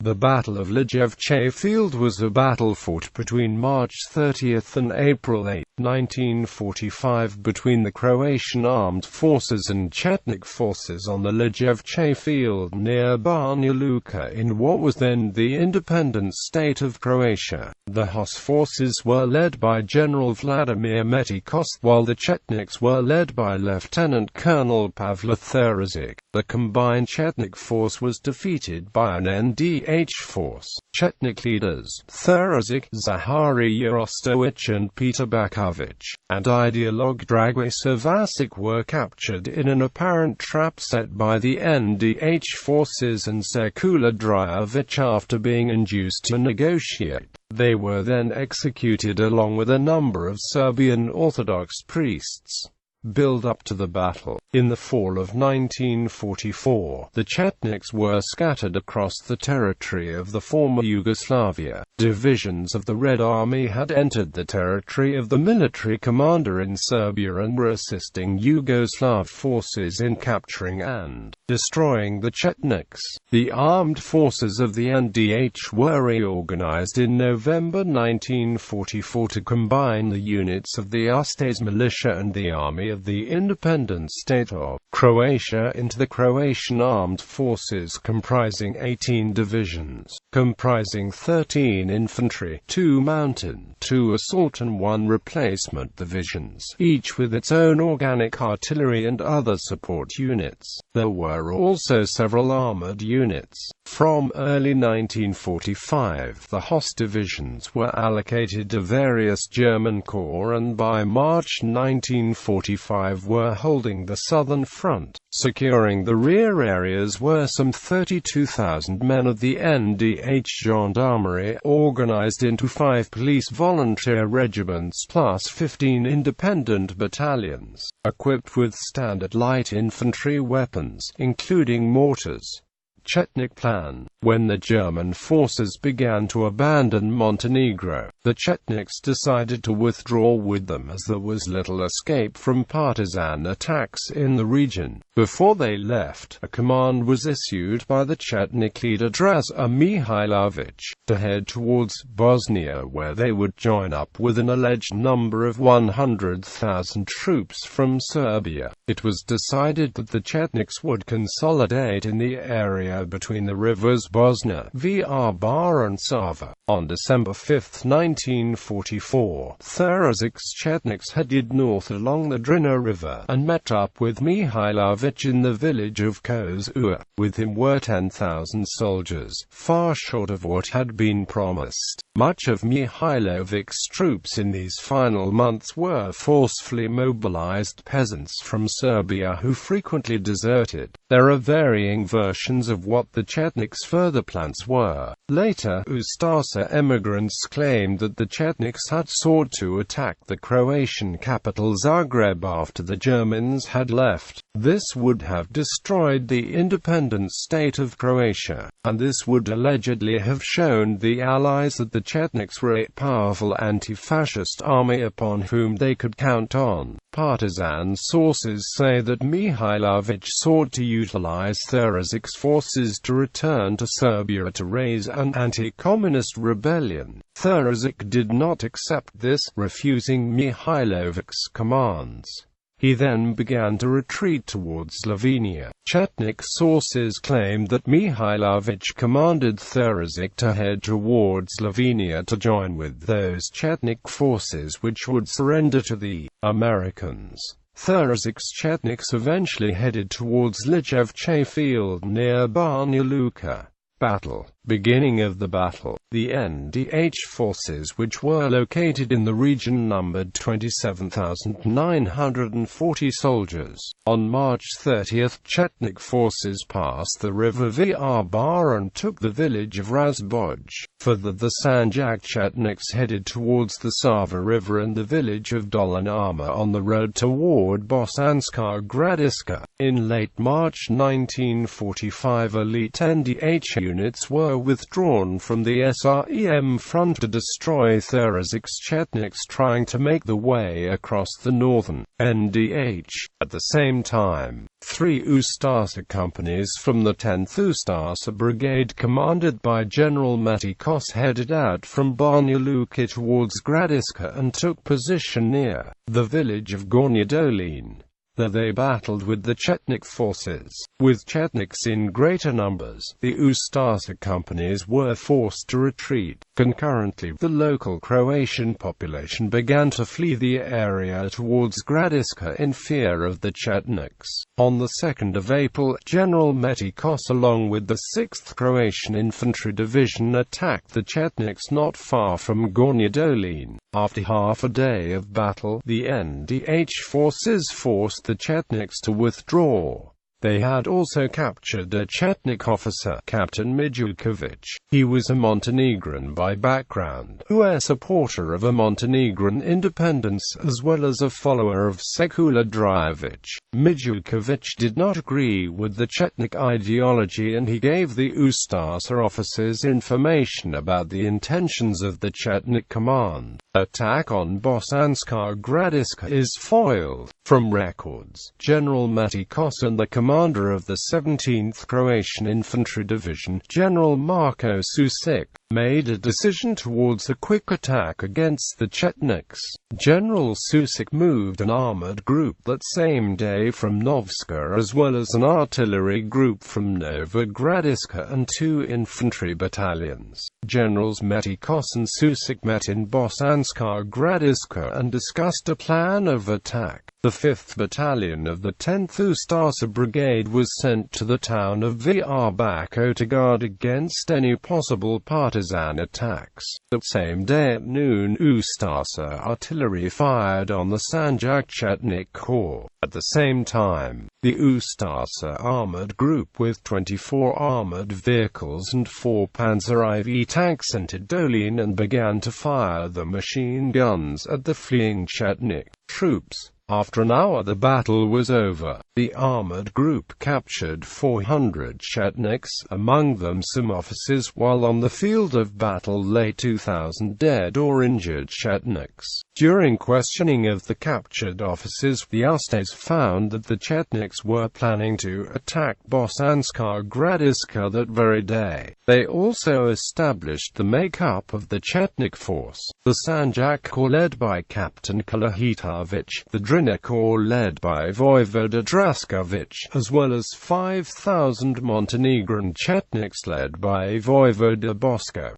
The Battle of Lijevče Field was a battle fought between March 30 and April 8, 1945 between the Croatian armed forces and Chetnik forces on the Lijevče Field near Banja Luka in what was then the independent state of Croatia. The HOS forces were led by General Vladimir Metikoš, while the Chetniks were led by Lieutenant Colonel Pavle Đurišić. The combined Chetnik force was defeated by an NDH force. Chetnik leaders, Đurišić, Zaharije, Ostojić and Petar Baćović, and ideologue Dragiša Vasić were captured in an apparent trap set by the NDH forces and Sekula Drljević after being induced to negotiate. They were then executed along with a number of Serbian Orthodox priests. Build up to the battle. In the fall of 1944, the Chetniks were scattered across the territory of the former Yugoslavia. Divisions of the Red Army had entered the territory of the military commander in Serbia and were assisting Yugoslav forces in capturing and destroying the Chetniks. The armed forces of the NDH were reorganized in November 1944 to combine the units of the Ostojić militia and the army of the independent state of Croatia into the Croatian armed forces, comprising 18 divisions, comprising 13 infantry, 2 mountain, 2 assault and 1 replacement divisions, each with its own organic artillery and other support units. There were also several armored units. From early 1945, the HOS divisions were allocated to various German corps and by March 1945 were holding the southern front. Securing the rear areas were some 32,000 men of the NDH Gendarmerie, organized into 5 police volunteer regiments plus 15 independent battalions, equipped with standard light infantry weapons, including mortars. Chetnik plan. When the German forces began to abandon Montenegro, the Chetniks decided to withdraw with them as there was little escape from partisan attacks in the region. Before they left, a command was issued by the Chetnik leader Dragiša Mihailović to head towards Bosnia, where they would join up with an alleged number of 100,000 troops from Serbia. It was decided that the Chetniks would consolidate in the area between the rivers Bosna, Vrbara and Sava. On December 5, 1944, Đurišić's Chetniks headed north along the Drina River and met up with Mihailović in the village of Kozua. With him were 10,000 soldiers, far short of what had been promised. Much of Mihailovic's troops in these final months were forcefully mobilized peasants from Serbia who frequently deserted. There are varying versions of what the Chetniks' further plans were. Later, Ustaša emigrants claimed that the Chetniks had sought to attack the Croatian capital Zagreb after the Germans had left. This would have destroyed the independent state of Croatia, and this would allegedly have shown the Allies that the Chetniks were a powerful anti-fascist army upon whom they could count on. Partisan sources say that Mihailović sought to utilize Đurišić's forces to return to Serbia to raise an anti-communist rebellion. Đurišić did not accept this, refusing Mihailovic's commands. He then began to retreat towards Slovenia. Chetnik sources claimed that Mihailović commanded Đurišić to head towards Slovenia to join with those Chetnik forces which would surrender to the Americans. Đurišić's Chetniks eventually headed towards Lijevče Field near Banja Luka. Battle. Beginning of the battle. The NDH forces which were located in the region numbered 27,940 soldiers. On March 30, Chetnik forces passed the river Vrbara and took the village of Razboj. Further, the Sanjak Chetniks headed towards the Sava River and the village of Dolinama on the road toward Bosanska Gradiška. In late March 1945, elite NDH units were withdrawn from the SREM front to destroy Therazic's Chetniks trying to make the way across the northern NDH. At the same time, 3 Ustasa companies from the 10th Ustasa Brigade commanded by General Metikoš headed out from Banja Luka towards Gradiška and took position near the village of Gornja Dolina. There they battled with the Chetnik forces. With Chetniks in greater numbers, the Ustasa companies were forced to retreat. Concurrently, the local Croatian population began to flee the area towards Gradiška in fear of the Chetniks. On the 2nd of April, General Metikoš along with the 6th Croatian Infantry Division attacked the Chetniks not far from Gornja Dolina. After half a day of battle, the NDH forces forced the Chetniks to withdraw. They had also captured a Chetnik officer, Captain Mijukovic. He was a Montenegrin by background, who was a supporter of a Montenegrin independence as well as a follower of Sekula Drljević. Mijukovic did not agree with the Chetnik ideology and he gave the Ustasa officers information about the intentions of the Chetnik command. Attack on Bosanska Gradiška is foiled. From records, General Metikoš and the commander of the 17th Croatian Infantry Division, General Marko Susic, made a decision towards a quick attack against the Chetniks. General Susic moved an armored group that same day from Novska as well as an artillery group from Nova Gradiška and 2 infantry battalions. Generals Metikoš and Susic met in Bosanska Gradiška and discussed a plan of attack. The 5th Battalion of the 10th Ustasa Brigade was sent to the town of Vrbača to guard against any possible partisan attacks. The same day at noon, Ustasa artillery fired on the Sanjak Chetnik Corps. At the same time, the Ustasa armored group with 24 armored vehicles and 4 Panzer IV tanks entered Dolina and began to fire the machine guns at the fleeing Chetnik troops. After an hour the battle was over. The armored group captured 400 Chetniks, among them some officers, while on the field of battle lay 2,000 dead or injured Chetniks. During questioning of the captured officers, the Ustasa found that the Chetniks were planning to attack Bosanska Gradiška that very day. They also established the makeup of the Chetnik force. The Sanjak Corps led by Captain Kalahitovic, the Drina Corps led by Voivoda Draskovic, as well as 5,000 Montenegrin Chetniks led by Voivoda Bosko.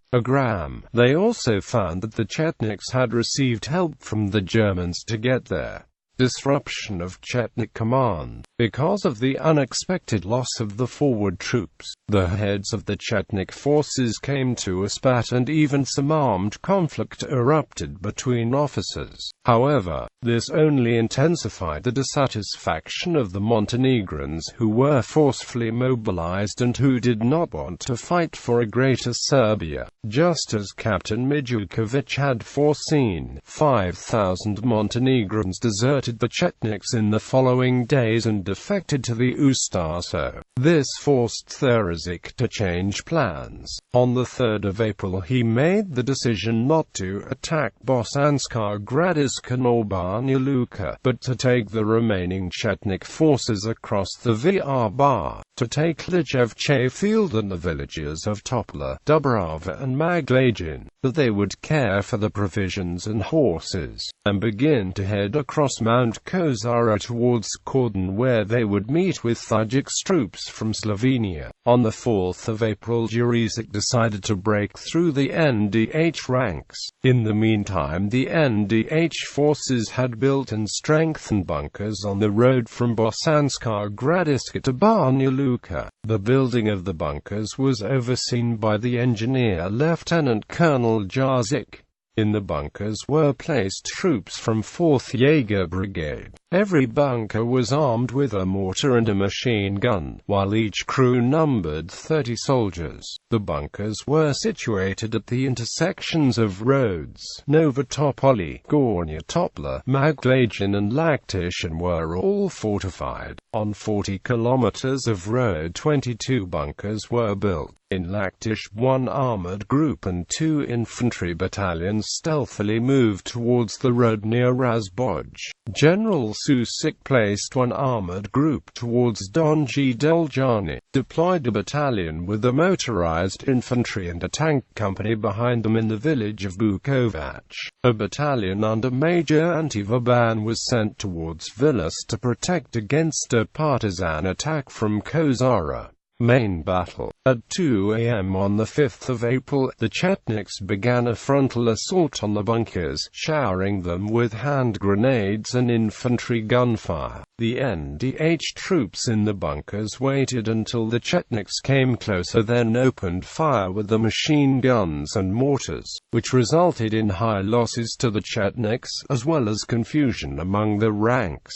They also found that the Chetniks had received help from the Germans to get there. Disruption of Chetnik command. Because of the unexpected loss of the forward troops, the heads of the Chetnik forces came to a spat and even some armed conflict erupted between officers. However, this only intensified the dissatisfaction of the Montenegrins who were forcefully mobilized and who did not want to fight for a greater Serbia. Just as Captain Mijukovic had foreseen, 5,000 Montenegrins deserted the Chetniks in the following days and defected to the Ustasa. This forced Therazic to change plans. On the 3rd of April he made the decision not to attack Bosanska Gradiška nor Banja Luka, but to take the remaining Chetnik forces across the Vrbača, to take Lijevče Field and the villages of Topola, Dubrava and Maglajin, that they would care for the provisions and horses, and begin to head across Mount Kozara towards Kordon where they would meet with Thajik's troops from Slovenia. On the 4th of April Đurišić decided to break through the NDH ranks. In the meantime the NDH forces had built and strengthened bunkers on the road from Bosanska Gradiška to Banja Luka. The building of the bunkers was overseen by the engineer Lieutenant Colonel Pavle Đurišić. In the bunkers were placed troops from 4th Jaeger Brigade, Every bunker was armed with a mortar and a machine gun, while each crew numbered 30 soldiers. The bunkers were situated at the intersections of roads. Novotopoli, Gornja Topla, Maglajan and Lactish were all fortified. On 40 kilometers of road 22 bunkers were built. In Lactish, 1 armored group and 2 infantry battalions stealthily moved towards the road near Razboj. General Vasić placed 1 armored group towards Donji Deljani, deployed a battalion with the motorized infantry and a tank company behind them in the village of Bukovac. A battalion under Major Antivaban was sent towards Vilas to protect against a partisan attack from Kozara. Main battle. At 2 a.m. on the 5th of April, the Chetniks began a frontal assault on the bunkers, showering them with hand grenades and infantry gunfire. The NDH troops in the bunkers waited until the Chetniks came closer, then opened fire with the machine guns and mortars, which resulted in high losses to the Chetniks, as well as confusion among the ranks.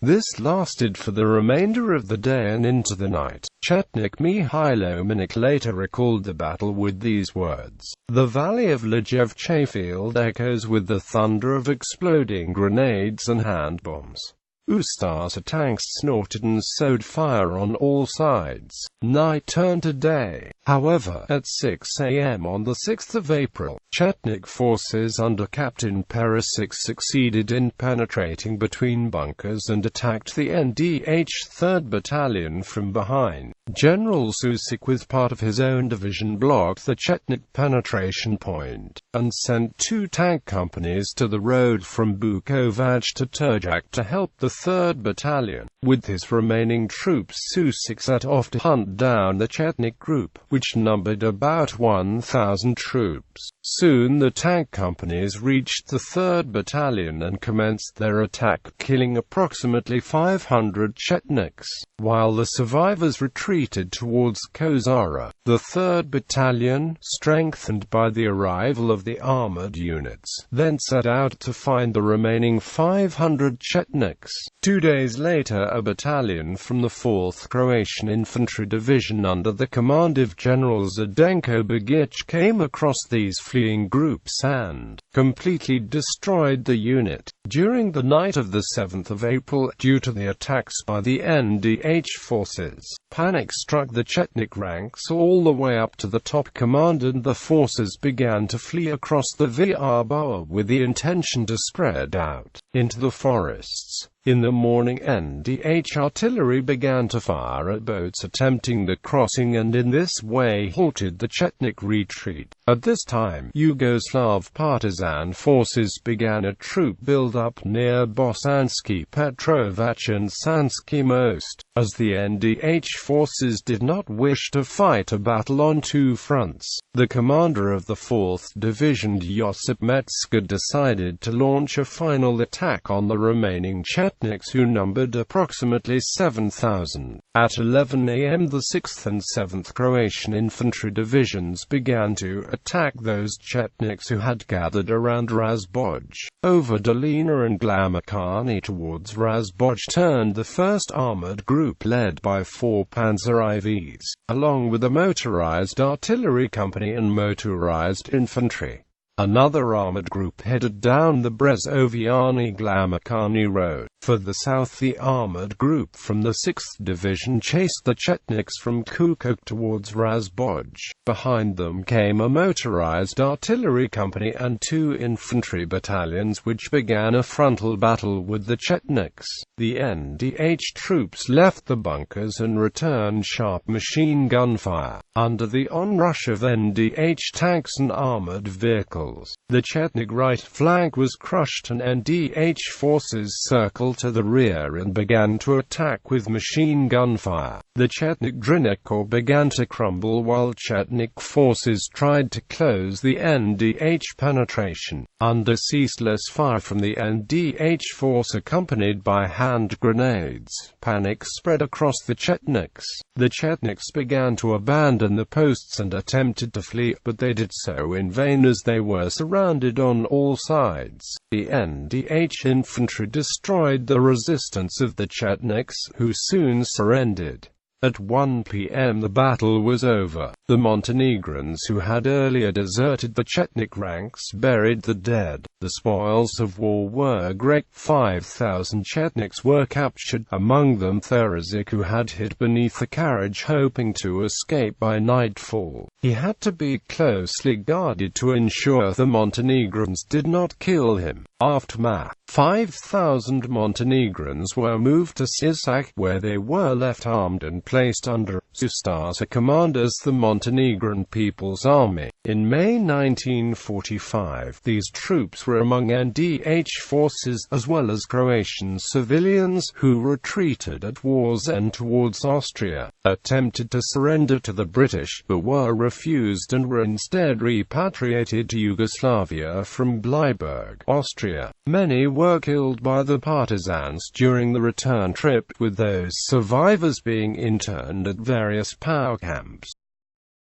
This lasted for the remainder of the day and into the night. Chetnik Mihailo Minik later recalled the battle with these words: "The valley of Lijevče Field echoes with the thunder of exploding grenades and hand bombs. Ustasa tanks snorted and sowed fire on all sides. Night turned to day." However, at 6 a.m. on the 6th of April, Chetnik forces under Captain Perisic succeeded in penetrating between bunkers and attacked the NDH 3rd Battalion from behind. General Vasić with part of his own division blocked the Chetnik penetration point, and sent 2 tank companies to the road from Bukovac to Turjak to help the 3rd Battalion. With his remaining troops, Vasić set off to hunt down the Chetnik group, which numbered about 1,000 troops. Soon the tank companies reached the 3rd Battalion and commenced their attack, killing approximately 500 Chetniks. While the survivors retreated towards Kozara, the 3rd Battalion, strengthened by the arrival of the armored units, then set out to find the remaining 500 Chetniks. 2 days later, a battalion from the 4th Croatian Infantry Division under the command of General Zdenko Bagic came across these fleeing groups and completely destroyed the unit. During the night of the 7th of April, due to the attacks by the NDH forces, panic struck the Chetnik ranks all the way up to the top command, and the forces began to flee across the Vrba with the intention to spread out into the forests. In the morning, NDH artillery began to fire at boats attempting the crossing, and in this way halted the Chetnik retreat. At this time, Yugoslav partisan forces began a troop build-up near Bosanski Petrovac and Sanski Most, as the NDH forces did not wish to fight a battle on 2 fronts. The commander of the 4th Division, Josip Metska, decided to launch a final attack on the remaining Chetniks, who numbered approximately 7,000. At 11 a.m. the 6th and 7th Croatian Infantry Divisions began to attack those Chetniks who had gathered around Razboj. Over Dolina and Glamakani towards Razboj turned the 1st Armored Group led by 4 Panzer IVs, along with a motorized artillery company and motorized infantry. Another armored group headed down the Brezoviani-Glamakani road. Further south, the armored group from the 6th Division chased the Chetniks from Kukuk towards Razboj. Behind them came a motorized artillery company and 2 infantry battalions, which began a frontal battle with the Chetniks. The NDH troops left the bunkers and returned sharp machine gun fire, under the onrush of NDH tanks and armored vehicles. The Chetnik right flank was crushed and NDH forces circled to the rear and began to attack with machine gun fire. The Chetnik Drinnikor began to crumble while Chetnik forces tried to close the NDH penetration. Under ceaseless fire from the NDH force accompanied by hand grenades, panic spread across the Chetniks. The Chetniks began to abandon the posts and attempted to flee, but they did so in vain as they were surrounded on all sides. The NDH infantry destroyed destroyed the resistance of the Chetniks, who soon surrendered. At 1 p.m. the battle was over. The Montenegrins who had earlier deserted the Chetnik ranks buried the dead. The spoils of war were great. 5,000 Chetniks were captured, among them Therazik, who had hid beneath a carriage hoping to escape by nightfall. He had to be closely guarded to ensure the Montenegrins did not kill him. Aftermath: 5,000 Montenegrins were moved to Sisak, where they were left armed and placed under Ustasa command as the Montenegrin People's Army. In May 1945, these troops were among NDH forces, as well as Croatian civilians, who retreated at war's end towards Austria, attempted to surrender to the British, but were refused and were instead repatriated to Yugoslavia from Bleiburg, Austria. Many were killed by the partisans during the return trip, with those survivors being interned at various power camps.